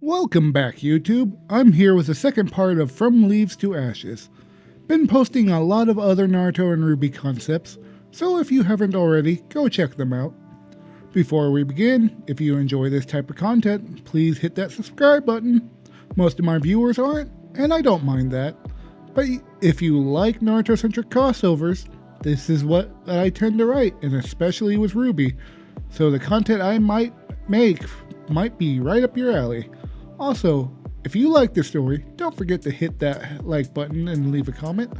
Welcome back, YouTube. I'm here with the second part of From Leaves to Ashes. Been posting a lot of other Naruto and RWBY concepts, so if you haven't already, go check them out. Before we begin, if you enjoy this type of content, please hit that subscribe button. Most of my viewers aren't, and I don't mind that. But if you like Naruto-centric crossovers, this is what I tend to write, and especially with RWBY. So the content I might make might be right up your alley. Also, if you like this story, don't forget to hit that like button and leave a comment.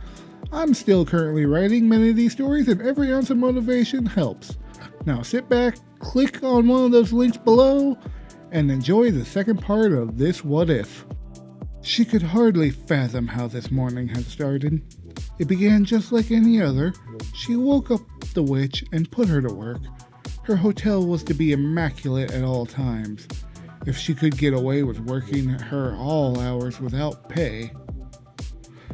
I'm still currently writing many of these stories, and every ounce of motivation helps. Now sit back, click on one of those links below, and enjoy the second part of this What If. She could hardly fathom how this morning had started. It began just like any other. She woke up the witch and put her to work. Her hotel was to be immaculate at all times. If she could get away with working her all hours without pay.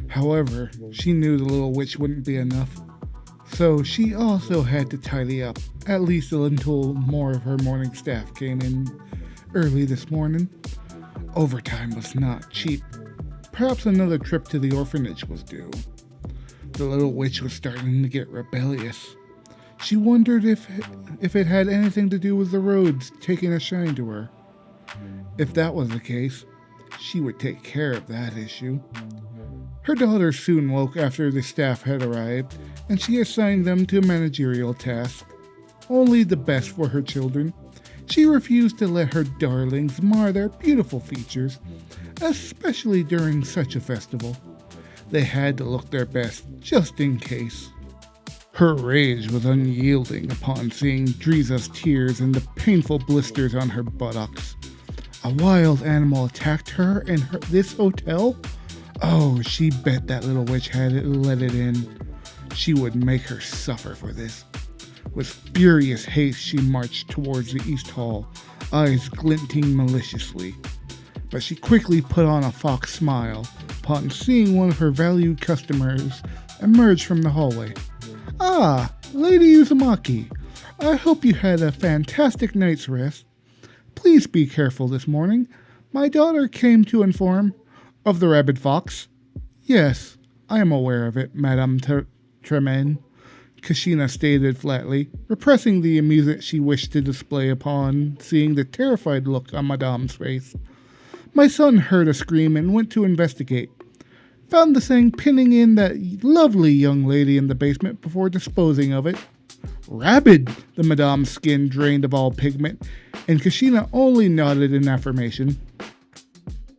However, she knew the little witch wouldn't be enough. So she also had to tidy up, at least until more of her morning staff came in early this morning. Overtime was not cheap. Perhaps another trip to the orphanage was due. The little witch was starting to get rebellious. She wondered if it had anything to do with the roads taking a shine to her. If that was the case, she would take care of that issue. Her daughter soon woke after the staff had arrived, and she assigned them to managerial tasks. Only the best for her children. She refused to let her darlings mar their beautiful features, especially during such a festival. They had to look their best, just in case. Her rage was unyielding upon seeing Driza's tears and the painful blisters on her buttocks. A wild animal attacked her in this hotel? Oh, she bet that little witch had let it in. She would make her suffer for this. With furious haste, she marched towards the East Hall, eyes glinting maliciously. But she quickly put on a fox smile upon seeing one of her valued customers emerge from the hallway. Ah, Lady Uzumaki, I hope you had a fantastic night's rest. Please be careful this morning. My daughter came to inform of the rabid fox. Yes, I am aware of it, Madame Tremaine, Kushina stated flatly, repressing the amusement she wished to display upon seeing the terrified look on Madame's face. My son heard a scream and went to investigate. Found the thing pinning in that lovely young lady in the basement before disposing of it. Rabid! The Madame's skin drained of all pigment, and Kushina only nodded in affirmation.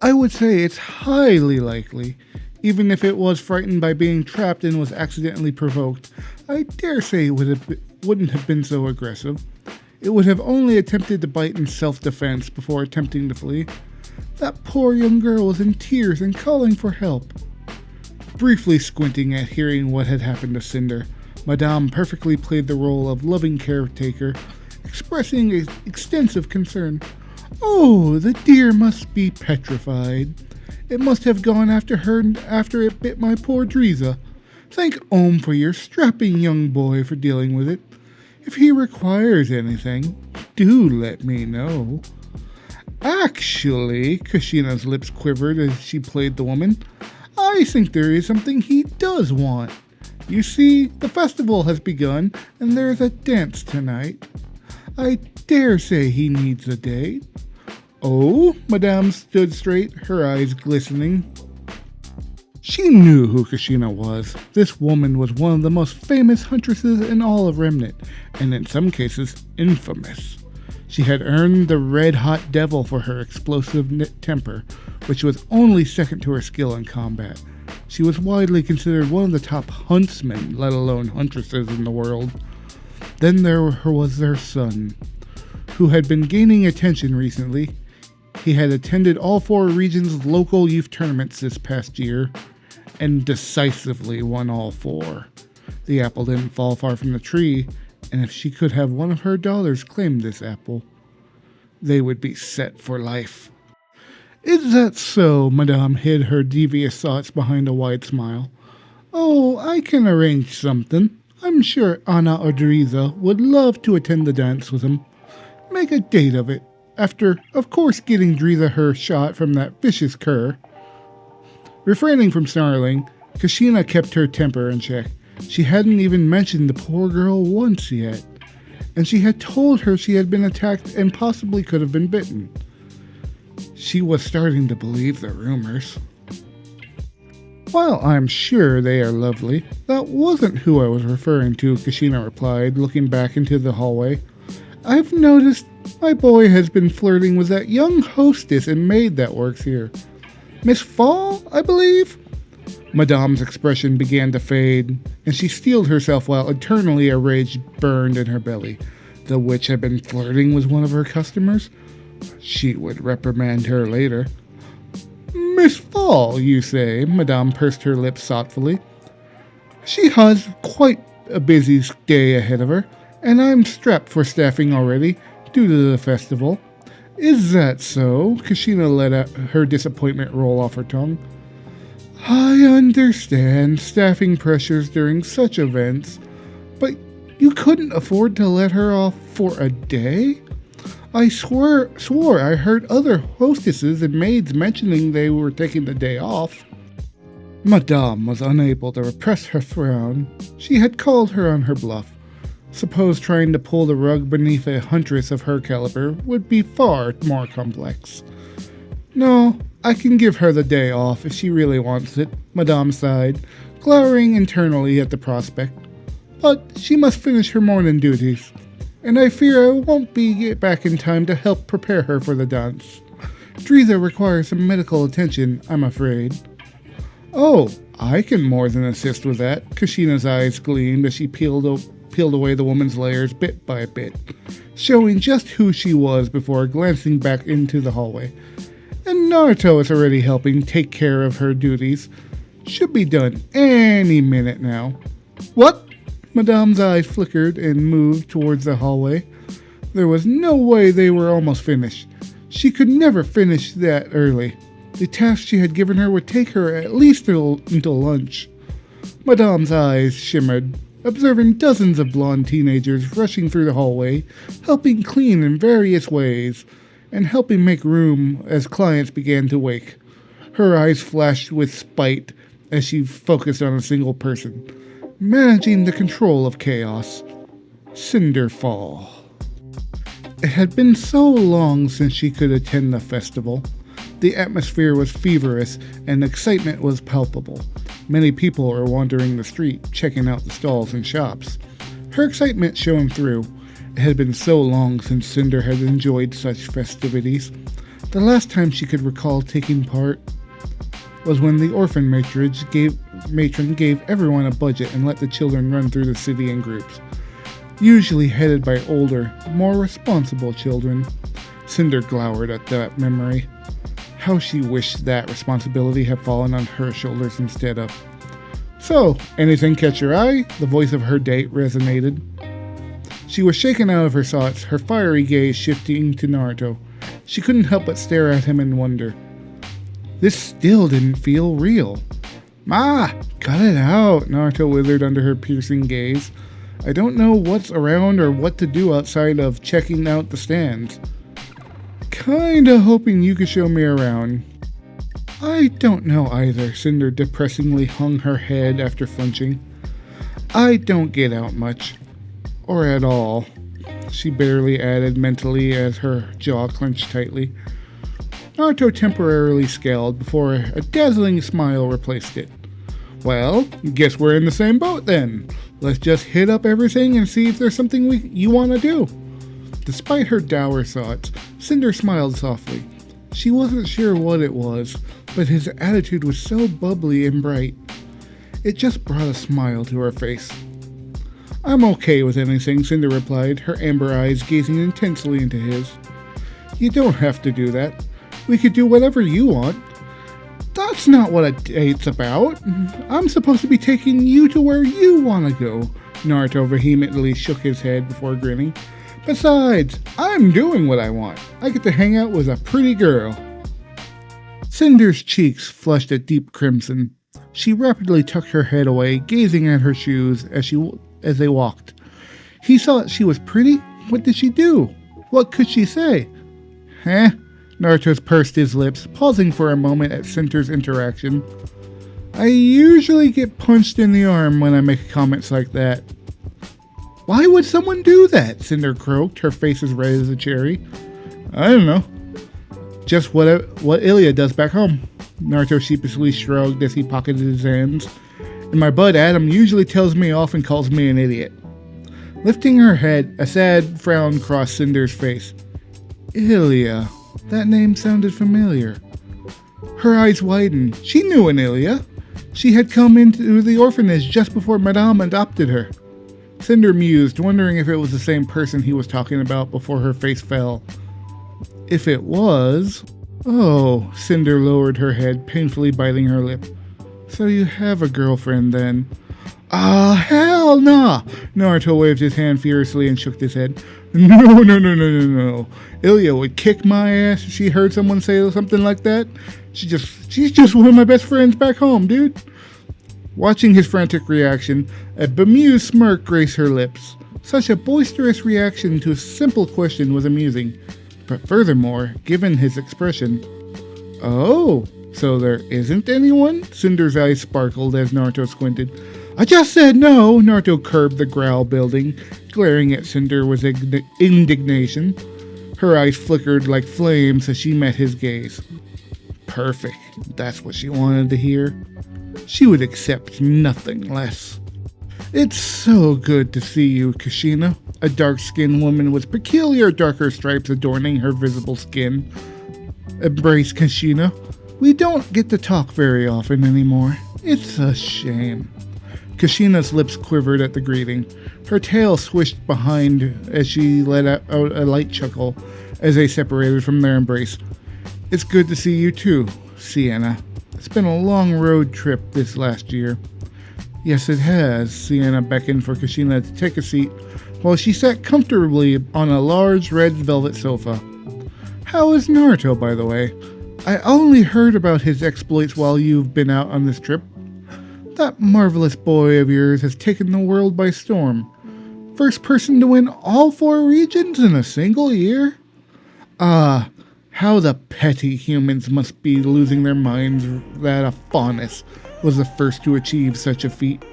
I would say it's highly likely. Even if it was frightened by being trapped and was accidentally provoked, I dare say it wouldn't have been so aggressive. It would have only attempted to bite in self-defense before attempting to flee. That poor young girl was in tears and calling for help. Briefly squinting at hearing what had happened to Cinder, Madame perfectly played the role of loving caretaker, expressing extensive concern. Oh, the dear must be petrified. It must have gone after her after it bit my poor Driza. Thank Om for your strapping young boy for dealing with it. If he requires anything, do let me know. Actually, Kushina's lips quivered as she played the woman. I think there is something he does want. You see, the festival has begun, and there is a dance tonight. I dare say he needs a date. Oh, Madame stood straight, her eyes glistening. She knew who Kushina was. This woman was one of the most famous huntresses in all of Remnant, and in some cases, infamous. She had earned the red-hot devil for her explosive temper, which was only second to her skill in combat. She was widely considered one of the top huntsmen, let alone huntresses in the world. Then there was their son, who had been gaining attention recently. He had attended all 4 regions' local youth tournaments this past year, and decisively won all 4. The apple didn't fall far from the tree, and if she could have one of her daughters claim this apple, they would be set for life. Is that so? Madame hid her devious thoughts behind a wide smile. Oh, I can arrange something. I'm sure Anna or Driza would love to attend the dance with him. Make a date of it. after, of course, getting Driza her shot from that vicious cur. Refraining from snarling, Kushina kept her temper in check. She hadn't even mentioned the poor girl once yet, and she had told her she had been attacked and possibly could have been bitten. She was starting to believe the rumors. While I'm sure they are lovely, that wasn't who I was referring to, Kushina replied, looking back into the hallway. I've noticed my boy has been flirting with that young hostess and maid that works here. Miss Fall, I believe? Madame's expression began to fade, and she steeled herself while internally a rage burned in her belly. The witch had been flirting with one of her customers? She would reprimand her later. Miss Fall, you say? Madame pursed her lips thoughtfully. She has quite a busy day ahead of her, and I'm strapped for staffing already, due to the festival. Is that so? Kushina let her disappointment roll off her tongue. I understand staffing pressures during such events, but you couldn't afford to let her off for a day? I swore I heard other hostesses and maids mentioning they were taking the day off. Madame was unable to repress her frown. She had called her on her bluff. Suppose trying to pull the rug beneath a huntress of her caliber would be far more complex. No, I can give her the day off if she really wants it, Madame sighed, glowering internally at the prospect. But she must finish her morning duties, and I fear I won't be back in time to help prepare her for the dance. Driza requires some medical attention, I'm afraid. Oh, I can more than assist with that. Kushina's eyes gleamed as she peeled away the woman's layers bit by bit, showing just who she was before glancing back into the hallway. And Naruto is already helping take care of her duties. Should be done any minute now. What? Madame's eyes flickered and moved towards the hallway. There was no way they were almost finished. She could never finish that early. The task she had given her would take her at least until lunch. Madame's eyes shimmered, observing dozens of blonde teenagers rushing through the hallway, helping clean in various ways, and helping make room as clients began to wake. Her eyes flashed with spite as she focused on a single person, managing the control of chaos. Cinder Fall. It had been so long since she could attend the festival. The atmosphere was feverish and excitement was palpable. Many people were wandering the street, checking out the stalls and shops. Her excitement shone through. It had been so long since Cinder had enjoyed such festivities. The last time she could recall taking part was when the orphan matron gave everyone a budget and let the children run through the city in groups, usually headed by older, more responsible children. Cinder glowered at that memory. How she wished that responsibility had fallen on her shoulders instead of. So, anything catch your eye? The voice of her date resonated. She was shaken out of her thoughts, her fiery gaze shifting to Naruto. She couldn't help but stare at him in wonder. This still didn't feel real. Ma, cut it out, Naruto withered under her piercing gaze. I don't know what's around or what to do outside of checking out the stands. Kinda hoping you could show me around. I don't know either, Cinder depressingly hung her head after flinching. I don't get out much. Or at all, she barely added mentally as her jaw clenched tightly. Naruto temporarily scowled before a dazzling smile replaced it. Well, guess we're in the same boat then. Let's just hit up everything and see if there's something you want to do. Despite her dour thoughts, Cinder smiled softly. She wasn't sure what it was, but his attitude was so bubbly and bright. It just brought a smile to her face. I'm okay with anything, Cinder replied, her amber eyes gazing intensely into his. You don't have to do that. We could do whatever you want. That's not what a date's about. I'm supposed to be taking you to where you want to go. Naruto vehemently shook his head before grinning. Besides, I'm doing what I want. I get to hang out with a pretty girl. Cinder's cheeks flushed a deep crimson. She rapidly tucked her head away, gazing at her shoes as they walked. He thought she was pretty? What did she do? What could she say? Huh? Naruto pursed his lips, pausing for a moment at Cinder's interaction. I usually get punched in the arm when I make comments like that. Why would someone do that? Cinder croaked, her face as red as a cherry. I don't know. Just what Ilia does back home. Naruto sheepishly shrugged as he pocketed his hands. And my bud Adam usually tells me off and calls me an idiot. Lifting her head, a sad frown crossed Cinder's face. Ilia. That name sounded familiar. Her eyes widened. She knew an Ilia. She had come into the orphanage just before Madame adopted her. Cinder mused, wondering if it was the same person he was talking about before her face fell. If it was... Oh, Cinder lowered her head, painfully biting her lip. So you have a girlfriend then? Ah, hell nah! Naruto waved his hand furiously and shook his head. No. Ilia would kick my ass if she heard someone say something like that. She's just one of my best friends back home, dude. Watching his frantic reaction, a bemused smirk graced her lips. Such a boisterous reaction to a simple question was amusing. But furthermore, given his expression... Oh, so there isn't anyone? Cinder's eyes sparkled as Naruto squinted. I just said no! Naruto curbed the growl building, glaring at Cinder with indignation. Her eyes flickered like flames as she met his gaze. Perfect. That's what she wanted to hear. She would accept nothing less. It's so good to see you, Kushina. A dark-skinned woman with peculiar darker stripes adorning her visible skin. Embraced Kushina. We don't get to talk very often anymore. It's a shame. Kushina's lips quivered at the greeting. Her tail swished behind as she let out a light chuckle as they separated from their embrace. It's good to see you too, Sienna. It's been a long road trip this last year. Yes, it has. Sienna beckoned for Kushina to take a seat while she sat comfortably on a large red velvet sofa. How is Naruto, by the way? I only heard about his exploits while you've been out on this trip. That marvelous boy of yours has taken the world by storm. First person to win all 4 regions in a single year? Ah, how the petty humans must be losing their minds that a Faunus was the first to achieve such a feat.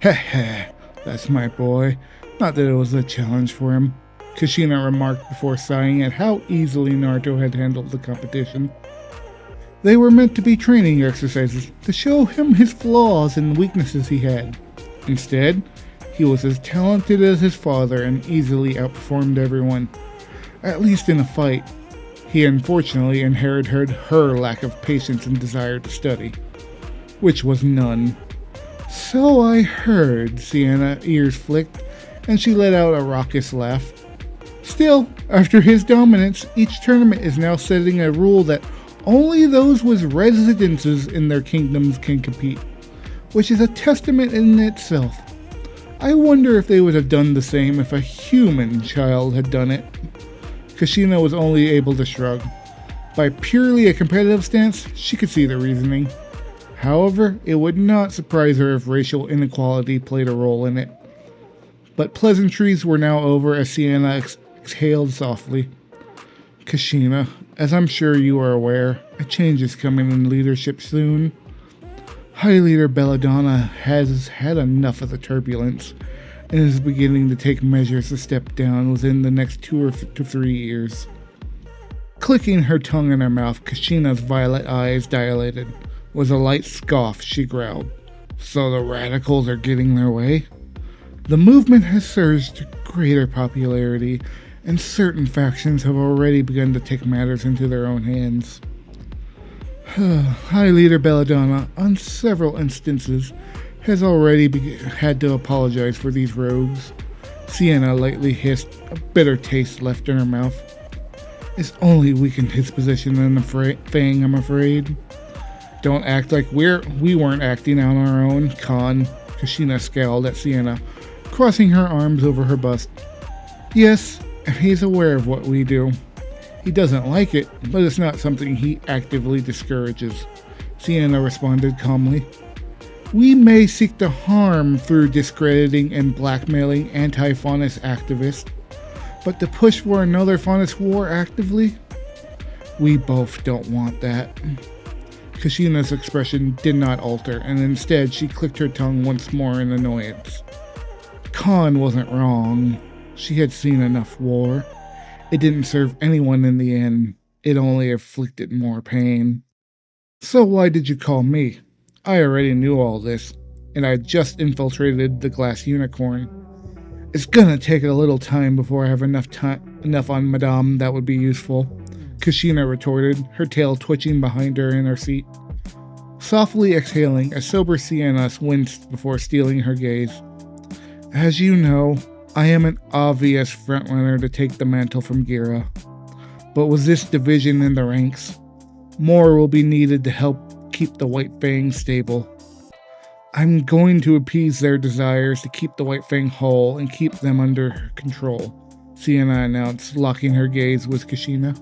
Heh, that's my boy. Not that it was a challenge for him, Kushina remarked before sighing at how easily Naruto had handled the competition. They were meant to be training exercises to show him his flaws and weaknesses he had. Instead, he was as talented as his father and easily outperformed everyone. At least in a fight. He unfortunately inherited her lack of patience and desire to study, which was none. So I heard, Sienna's ears flicked, and she let out a raucous laugh. Still, after his dominance, each tournament is now setting a rule that only those with residences in their kingdoms can compete, which is a testament in itself. I wonder if they would have done the same if a human child had done it. Kushina was only able to shrug. By purely a competitive stance, she could see the reasoning. However, it would not surprise her if racial inequality played a role in it. But pleasantries were now over as Sienna exhaled softly. Kushina, as I'm sure you are aware, a change is coming in leadership soon. High Leader Belladonna has had enough of the turbulence and is beginning to take measures to step down within the next 2 to 3 years. Clicking her tongue in her mouth, Kushina's violet eyes dilated. With a light scoff, she growled. So the radicals are getting their way? The movement has surged to greater popularity, and certain factions have already begun to take matters into their own hands. High Leader Belladonna, on several instances, has already had to apologize for these rogues. Sienna lightly hissed, a bitter taste left in her mouth. It's only weakened his position in the thing, I'm afraid. Don't act like we weren't acting on our own, Khan. Kushina scowled at Sienna, crossing her arms over her bust. Yes, and he's aware of what we do. He doesn't like it, but it's not something he actively discourages. Sienna responded calmly. We may seek to harm through discrediting and blackmailing anti-Faunus activists, but to push for another Faunus war actively? We both don't want that. Kushina's expression did not alter, and instead she clicked her tongue once more in annoyance. Khan wasn't wrong. She had seen enough war. It didn't serve anyone in the end. It only inflicted more pain. So why did you call me? I already knew all this, and I just infiltrated the glass unicorn. It's gonna take a little time before I have enough on Madame that would be useful, Kushina retorted, her tail twitching behind her in her seat. Softly exhaling, a sober Sienna winced before stealing her gaze. As you know, I am an obvious frontrunner to take the mantle from Gira. But with this division in the ranks, more will be needed to help keep the White Fang stable. I'm going to appease their desires to keep the White Fang whole and keep them under control, Sienna announced, locking her gaze with Kushina.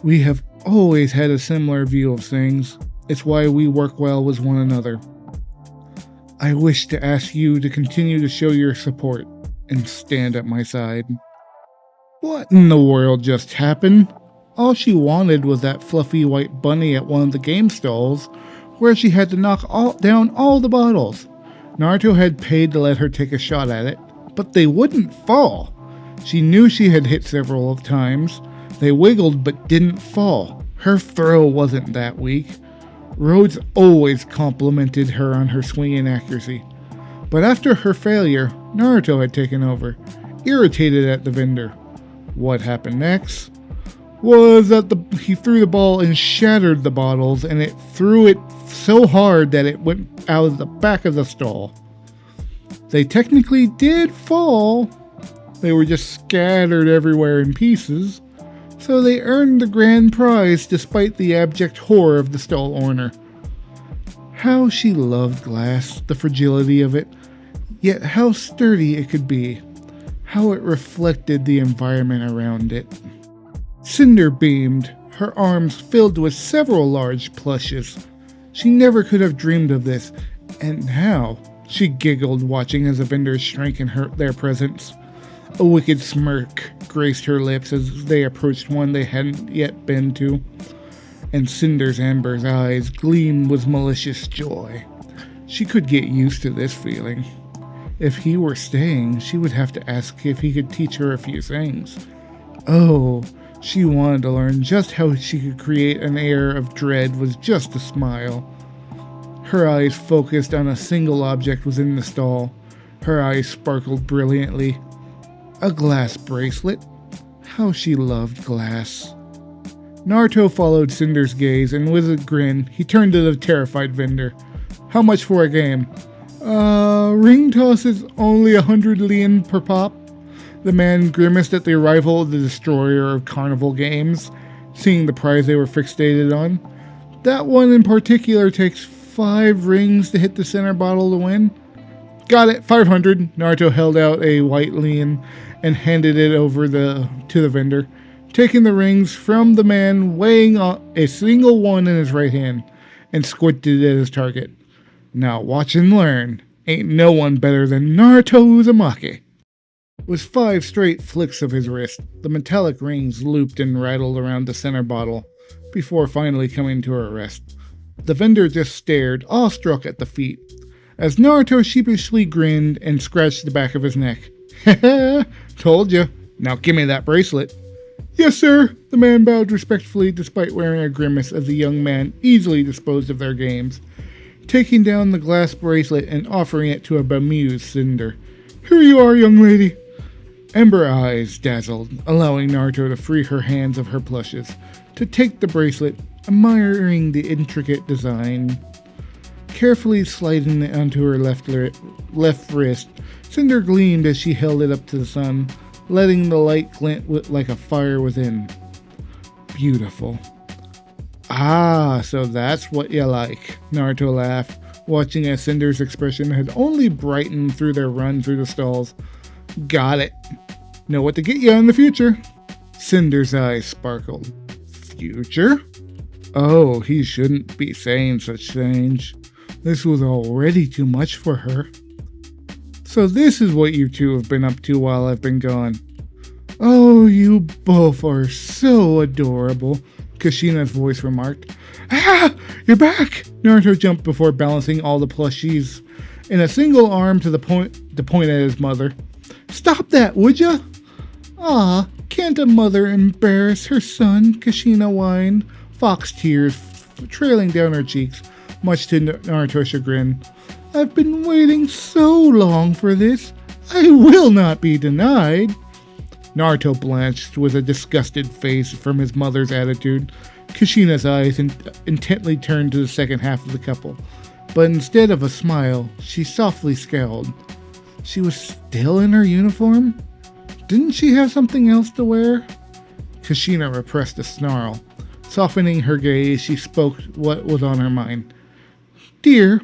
We have always had a similar view of things. It's why we work well with one another. I wish to ask you to continue to show your support and stand at my side. What in the world just happened? All she wanted was that fluffy white bunny at one of the game stalls, where she had to knock down all the bottles. Naruto had paid to let her take a shot at it, but they wouldn't fall. She knew she had hit several times. They wiggled but didn't fall. Her throw wasn't that weak. Rhodes always complimented her on her swinging accuracy. But after her failure, Naruto had taken over, irritated at the vendor. What happened next was that he threw the ball and shattered the bottles, and it threw it so hard that it went out of the back of the stall. They technically did fall. They were just scattered everywhere in pieces, so they earned the grand prize despite the abject horror of the stall owner. How she loved glass, the fragility of it, yet how sturdy it could be, how it reflected the environment around it. Cinder beamed, her arms filled with several large plushes. She never could have dreamed of this, and now she giggled, watching as the vendors shrank in their presence. A wicked smirk graced her lips as they approached one they hadn't yet been to, and Cinder's amber eyes gleamed with malicious joy. She could get used to this feeling. If he were staying, she would have to ask if he could teach her a few things. Oh, she wanted to learn just how she could create an air of dread with just a smile. Her eyes focused on a single object within the stall. Her eyes sparkled brilliantly. A glass bracelet. How she loved glass. Naruto followed Cinder's gaze, and with a grin, he turned to the terrified vendor. How much for a game? Ring toss is only 100 lien per pop. The man grimaced at the arrival of the destroyer of carnival games, seeing the prize they were fixated on. That one in particular takes 5 rings to hit the center bottle to win. Got it, 500. Naruto held out a white lien and handed it over to the vendor, taking the rings from the man, weighing a single one in his right hand, and squinted at his target. Now watch and learn. Ain't no one better than Naruto Uzumaki. With 5 straight flicks of his wrist, the metallic rings looped and rattled around the center bottle, before finally coming to a rest. The vendor just stared, awestruck at the feat, as Naruto sheepishly grinned and scratched the back of his neck. Heh, told ya. Now gimme that bracelet. Yes, sir, the man bowed respectfully despite wearing a grimace as the young man easily disposed of their games, taking down the glass bracelet and offering it to a bemused Cinder. Here you are, young lady. Ember eyes dazzled, allowing Naruto to free her hands of her plushes, to take the bracelet, admiring the intricate design. Carefully sliding it onto her left wrist, Cinder gleamed as she held it up to the sun, letting the light glint like a fire within. Beautiful. Ah, so that's what you like, Naruto laughed, watching as Cinder's expression had only brightened through their run through the stalls. Got it. Know what to get you in the future. Cinder's eyes sparkled. Future? Oh, he shouldn't be saying such things. This was already too much for her. So this is what you two have been up to while I've been gone. Oh, you both are so adorable. Kushina's voice remarked. Ah! You're back! Naruto jumped before balancing all the plushies in a single arm to point at his mother. Stop that, would ya? Ah, can't a mother embarrass her son? Kushina whined, fox tears trailing down her cheeks, much to Naruto's chagrin. I've been waiting so long for this. I will not be denied. Naruto blanched with a disgusted face from his mother's attitude. Kushina's eyes intently turned to the second half of the couple, but instead of a smile, she softly scowled. She was still in her uniform? Didn't she have something else to wear? Kushina repressed a snarl. Softening her gaze, she spoke what was on her mind. Dear,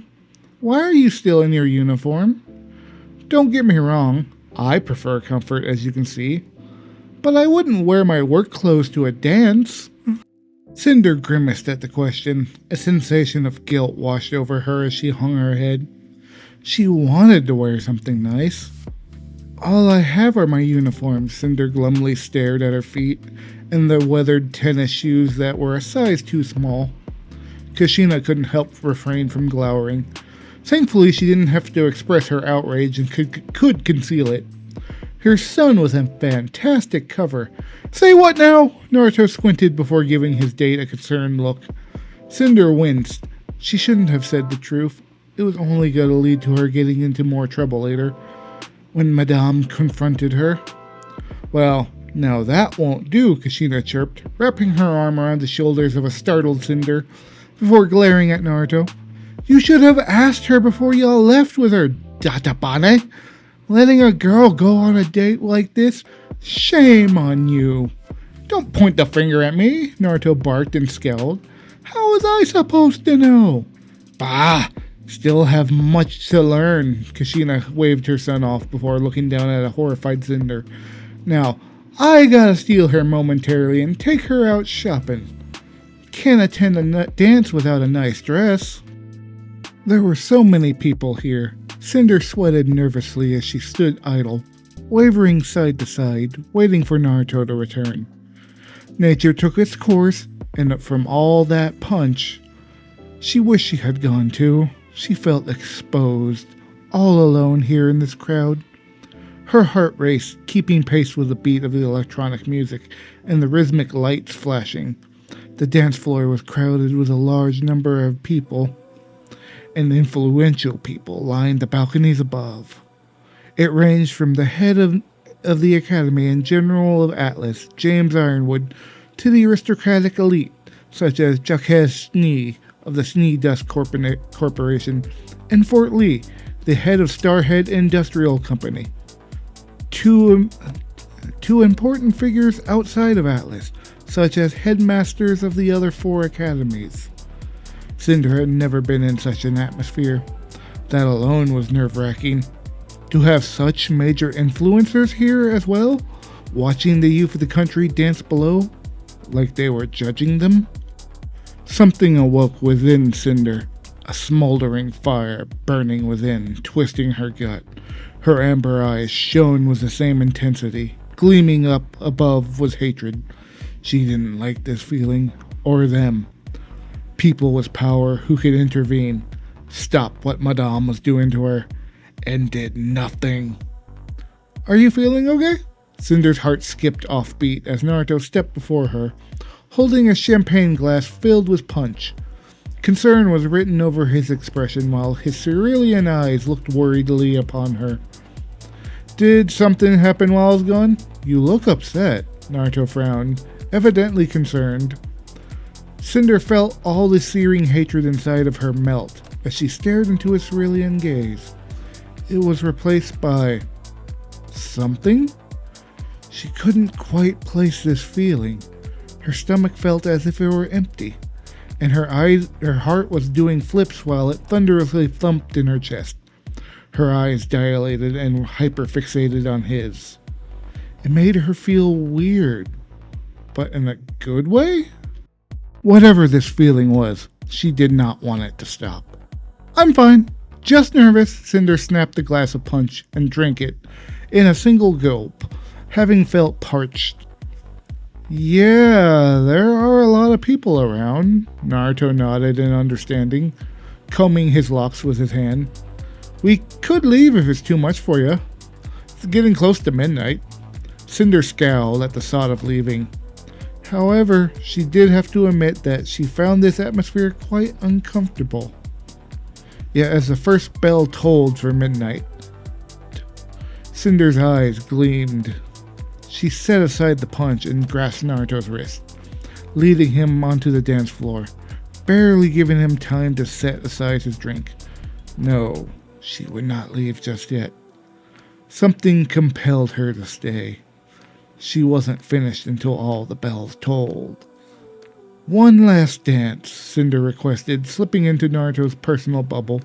why are you still in your uniform? Don't get me wrong, I prefer comfort, as you can see, but I wouldn't wear my work clothes to a dance. Cinder grimaced at the question. A sensation of guilt washed over her as she hung her head. She wanted to wear something nice. All I have are my uniforms. Cinder glumly stared at her feet and the weathered tennis shoes that were a size too small. Kushina couldn't help refrain from glowering. Thankfully, she didn't have to express her outrage and could conceal it. Her son was a fantastic cover. Say what now? Naruto squinted before giving his date a concerned look. Cinder winced. She shouldn't have said the truth. It was only going to lead to her getting into more trouble later, when Madame confronted her. Well, now that won't do, Kushina chirped, wrapping her arm around the shoulders of a startled Cinder before glaring at Naruto. You should have asked her before y'all left with her, Databane. Letting a girl go on a date like this? Shame on you. Don't point the finger at me, Naruto barked and scowled. How was I supposed to know? Bah, still have much to learn. Kushina waved her son off before looking down at a horrified Cinder. Now, I gotta steal her momentarily and take her out shopping. Can't attend a dance without a nice dress. There were so many people here. Cinder sweated nervously as she stood idle, wavering side to side, waiting for Naruto to return. Nature took its course, and from all that punch, she wished she had gone too. She felt exposed, all alone here in this crowd. Her heart raced, keeping pace with the beat of the electronic music and the rhythmic lights flashing. The dance floor was crowded with a large number of people, and influential people lined the balconies above. It ranged from the head of the Academy and General of Atlas, James Ironwood, to the aristocratic elite, such as Jacques Snee of the Snee Dust Corporation, and Fort Lee, the head of Starhead Industrial Company. Two important figures outside of Atlas, such as headmasters of the other 4 academies. Cinder had never been in such an atmosphere. That alone was nerve-wracking. To have such major influencers here as well, watching the youth of the country dance below, like they were judging them. Something awoke within Cinder, a smoldering fire burning within, twisting her gut. Her amber eyes shone with the same intensity. Gleaming up above was hatred. She didn't like this feeling, or them. People with power who could intervene, stop what Madame was doing to her, and did nothing. Are you feeling okay? Cinder's heart skipped offbeat as Naruto stepped before her, holding a champagne glass filled with punch. Concern was written over his expression while his cerulean eyes looked worriedly upon her. Did something happen while I was gone? You look upset. Naruto frowned, evidently concerned. Cinder felt all the searing hatred inside of her melt as she stared into his cerulean gaze. It was replaced by something? She couldn't quite place this feeling. Her stomach felt as if it were empty, and her heart was doing flips while it thunderously thumped in her chest. Her eyes dilated and hyperfixated on his. It made her feel weird, but in a good way? Whatever this feeling was, she did not want it to stop. I'm fine. Just nervous. Cinder snapped the glass of punch and drank it in a single gulp, having felt parched. Yeah, there are a lot of people around. Naruto nodded in understanding, combing his locks with his hand. We could leave if it's too much for you. It's getting close to midnight. Cinder scowled at the thought of leaving. However, she did have to admit that she found this atmosphere quite uncomfortable. Yet as the first bell tolled for midnight, Cinder's eyes gleamed. She set aside the punch and grasped Naruto's wrist, leading him onto the dance floor, barely giving him time to set aside his drink. No, she would not leave just yet. Something compelled her to stay. She wasn't finished until all the bells tolled. One last dance, Cinder requested, slipping into Naruto's personal bubble,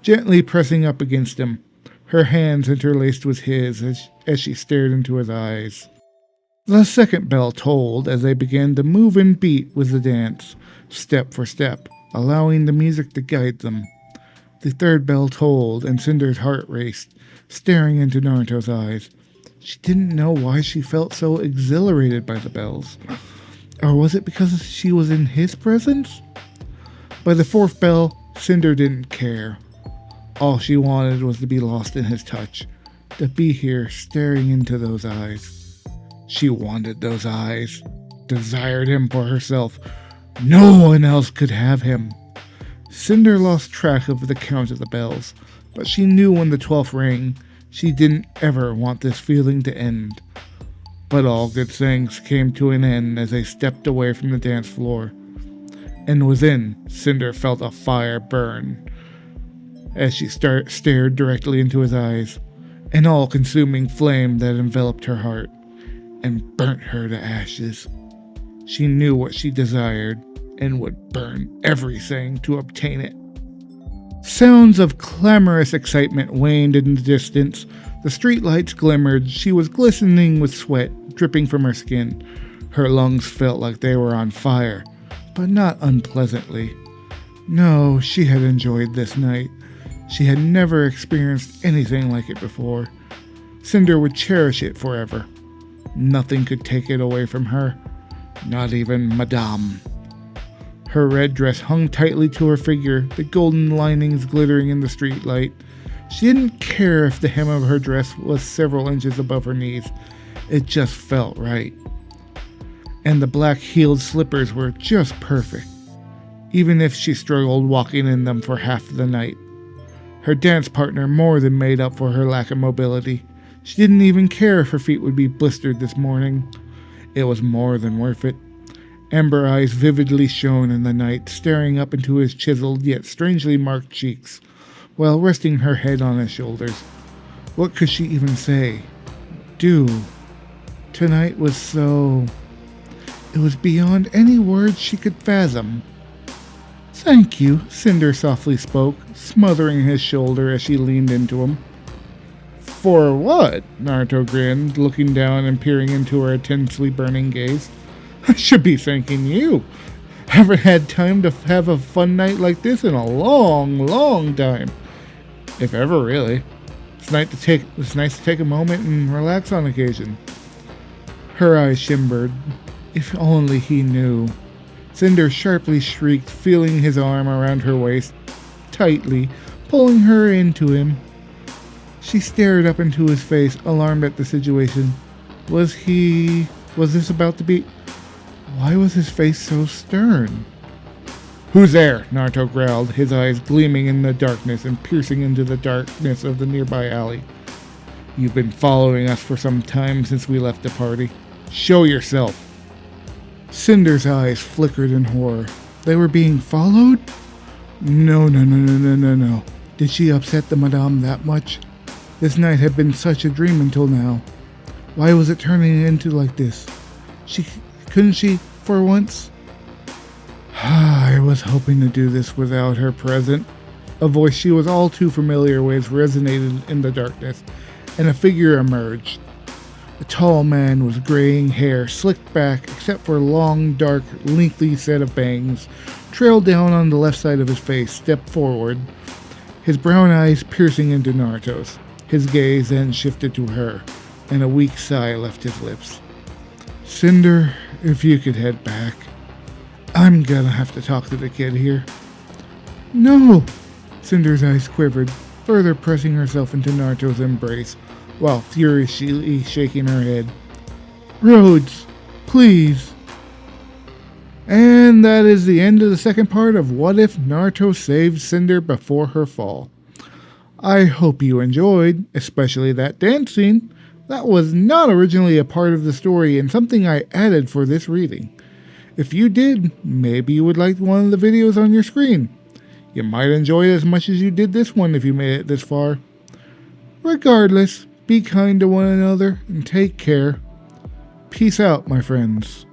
gently pressing up against him, her hands interlaced with his as she stared into his eyes. The second bell tolled as they began to move in beat with the dance, step for step, allowing the music to guide them. The third bell tolled and Cinder's heart raced, staring into Naruto's eyes. She didn't know why she felt so exhilarated by the bells. Or was it because she was in his presence? By the fourth bell, Cinder didn't care. All she wanted was to be lost in his touch, to be here staring into those eyes. She wanted those eyes, desired him for herself. No one else could have him. Cinder lost track of the count of the bells, but she knew when the 12th rang, she didn't ever want this feeling to end. But all good things came to an end as they stepped away from the dance floor. And within, Cinder felt a fire burn as she stared directly into his eyes, an all-consuming flame that enveloped her heart and burnt her to ashes. She knew what she desired and would burn everything to obtain it. Sounds of clamorous excitement waned in the distance. The streetlights glimmered. She was glistening with sweat dripping from her skin. Her lungs felt like they were on fire, but not unpleasantly. No, she had enjoyed this night. She had never experienced anything like it before. Cinder would cherish it forever. Nothing could take it away from her, not even Madame. Her red dress hung tightly to her figure, the golden linings glittering in the streetlight. She didn't care if the hem of her dress was several inches above her knees. It just felt right. And the black-heeled slippers were just perfect, even if she struggled walking in them for half the night. Her dance partner more than made up for her lack of mobility. She didn't even care if her feet would be blistered this morning. It was more than worth it. Amber eyes vividly shone in the night, staring up into his chiseled yet strangely marked cheeks, while resting her head on his shoulders. What could she even say? Do? Tonight was so... It was beyond any words she could fathom. "Thank you," Cinder softly spoke, smothering his shoulder as she leaned into him. "For what?" Naruto grinned, looking down and peering into her intensely burning gaze. "I should be thanking you. Haven't had time to have a fun night like this in a long time. If ever, really. It's nice to take a moment and relax on occasion." Her eyes shimmered. If only he knew. Cinder sharply shrieked, feeling his arm around her waist, tightly, pulling her into him. She stared up into his face, alarmed at the situation. Was this about to be... Why was his face so stern? "Who's there?" Naruto growled, his eyes gleaming in the darkness and piercing into the darkness of the nearby alley. "You've been following us for some time since we left the party. Show yourself." Cinder's eyes flickered in horror. They were being followed? No. Did she upset the Madame that much? This night had been such a dream until now. Why was it turning into like this? Couldn't she, for once? I was hoping to do this without her present. A voice she was all too familiar with resonated in the darkness, and a figure emerged. A tall man with graying hair, slicked back except for a long, dark, lengthy set of bangs, trailed down on the left side of his face, stepped forward, his brown eyes piercing into Naruto's. His gaze then shifted to her, and a weak sigh left his lips. "Cinder, if you could head back." I'm gonna have to talk to the kid here. No! Cinder's eyes quivered, further pressing herself into Naruto's embrace, while furiously shaking her head. Rhodes, please. And that is the end of the second part of What If Naruto Saved Cinder Before Her Fall. I hope you enjoyed, especially that dance scene. That was not originally a part of the story and something I added for this reading. If you did, maybe you would like one of the videos on your screen. You might enjoy it as much as you did this one if you made it this far. Regardless, be kind to one another and take care. Peace out, my friends.